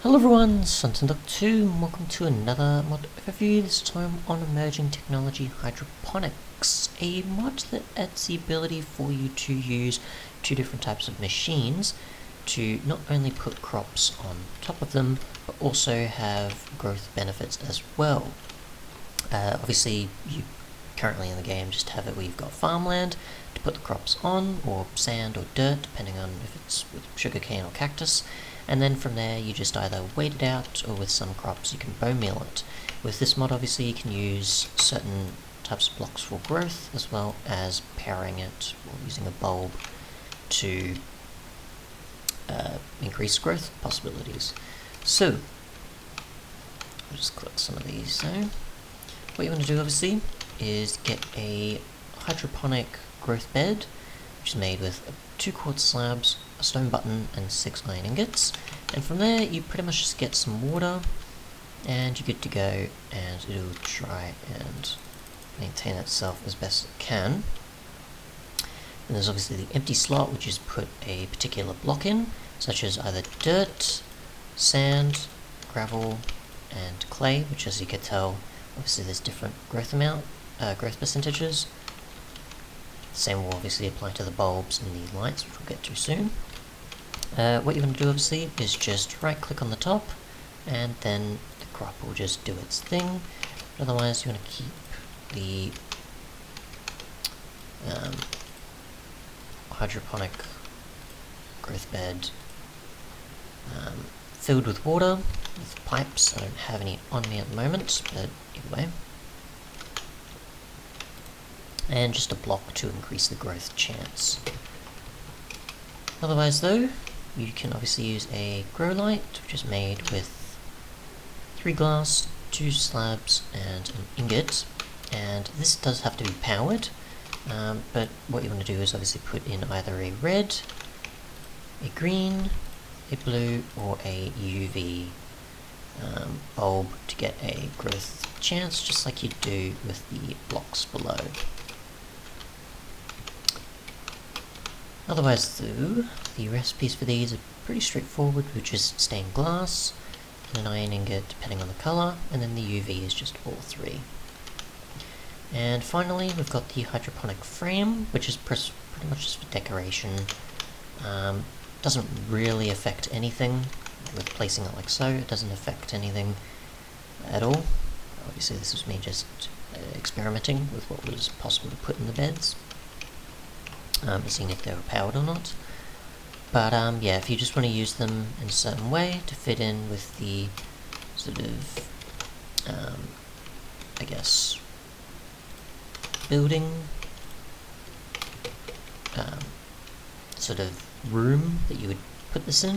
Hello everyone, Untitled and welcome to another mod overview, this time on emerging technology hydroponics, a mod that adds the ability for you to use two different types of machines to not only put crops on top of them, but also have growth benefits as well. Obviously, you currently in the game just have it where you've got farmland to put the crops on, or sand or dirt, depending on if it's with sugarcane or cactus. And then from there you just either wait it out, or with some crops you can bone meal it. With this mod obviously you can use certain types of blocks for growth, as well as powering it or using a bulb to increase growth possibilities. So, I'll just click some of these now. What you want to do obviously is get a hydroponic growth bed, which is made with 2 quartz slabs, a stone button, and 6 iron ingots. And from there you pretty much just get some water and you're good to go, and it'll try and maintain itself as best it can. And there's obviously the empty slot, which is put a particular block in, such as either dirt, sand, gravel, and clay, which, as you can tell, obviously there's different growth percentages. The same will obviously apply to the bulbs and the lights, which we'll get to soon. What you want to do obviously is just right click on the top, and then the crop will just do its thing. But otherwise you want to keep the hydroponic growth bed filled with water, with pipes. I don't have any on me at the moment, but either way. And just a block to increase the growth chance. Otherwise though, you can obviously use a grow light, which is made with 3 glass, 2 slabs, and an ingot. And this does have to be powered, but what you want to do is obviously put in either a red, a green, a blue, or a UV bulb to get a growth chance, just like you do with the blocks below. Otherwise though, the recipes for these are pretty straightforward, with just stained glass and an iron ingot depending on the colour, and then the UV is just all 3. And finally we've got the hydroponic frame, which is pretty much just for decoration. Doesn't really affect anything with placing it like so. It doesn't affect anything at all. Obviously this is me just experimenting with what was possible to put in the beds, seeing if they were powered or not. But yeah, if you just want to use them in a certain way to fit in with the sort of I guess building sort of room that you would put this in,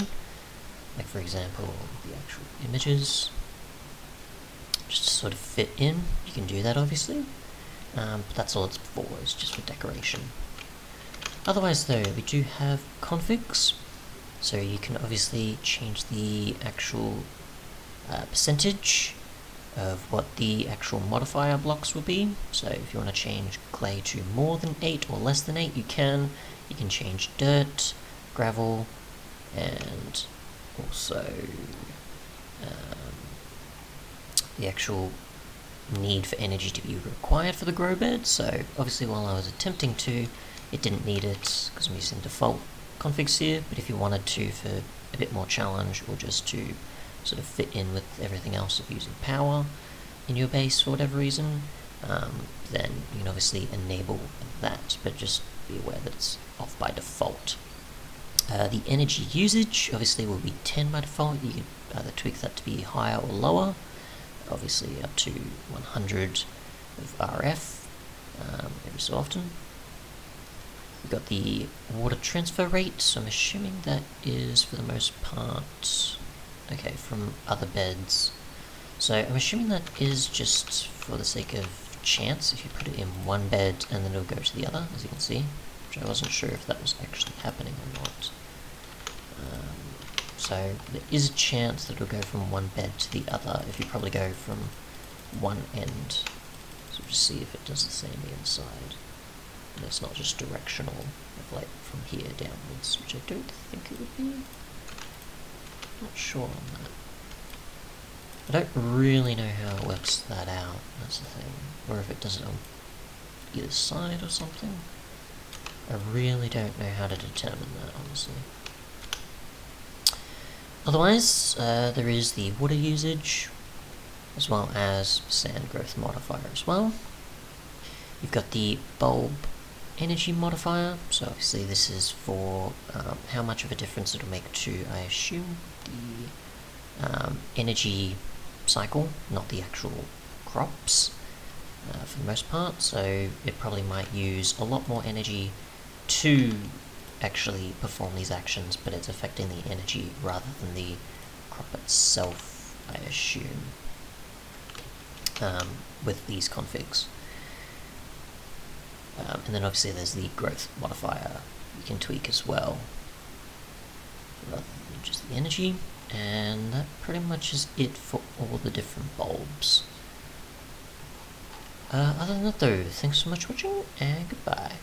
like for example the actual images, just to sort of fit in, you can do that obviously, but that's all it's for, it's just for decoration. Otherwise though, we do have configs, so you can obviously change the actual percentage of what the actual modifier blocks will be. So if you want to change clay to more than 8 or less than 8, you can. You can change dirt, gravel, and also the actual need for energy to be required for the grow bed. So obviously while I was attempting to, it didn't need it because I'm using default configs here, but if you wanted to for a bit more challenge, or just to sort of fit in with everything else of using power in your base for whatever reason, then you can obviously enable that, but just be aware that it's off by default. The energy usage obviously will be 10 by default. You can either tweak that to be higher or lower, obviously up to 100 of RF every so often. We've got the water transfer rate, so I'm assuming that is for the most part okay from other beds. So I'm assuming that is just for the sake of chance, if you put it in one bed and then it'll go to the other, as you can see, which I wasn't sure if that was actually happening or not. So there is a chance that it'll go from one bed to the other if you probably go from one end. So we'll just see if it does the same inside. And it's not just directional, of like from here downwards, which I don't think it would be. Not sure on that. I don't really know how it works that out, that's the thing. Or if it does it on either side or something. I really don't know how to determine that, honestly. Otherwise, there is the water usage, as well as sand growth modifier as well. You've got the bulb energy modifier, so obviously this is for how much of a difference it'll make to, I assume, the energy cycle, not the actual crops, for the most part, so it probably might use a lot more energy to actually perform these actions, but it's affecting the energy rather than the crop itself, I assume, with these configs. And then obviously there's the growth modifier you can tweak as well, rather than just the energy, and that pretty much is it for all the different bulbs. Other than that though, thanks so much for watching, and goodbye.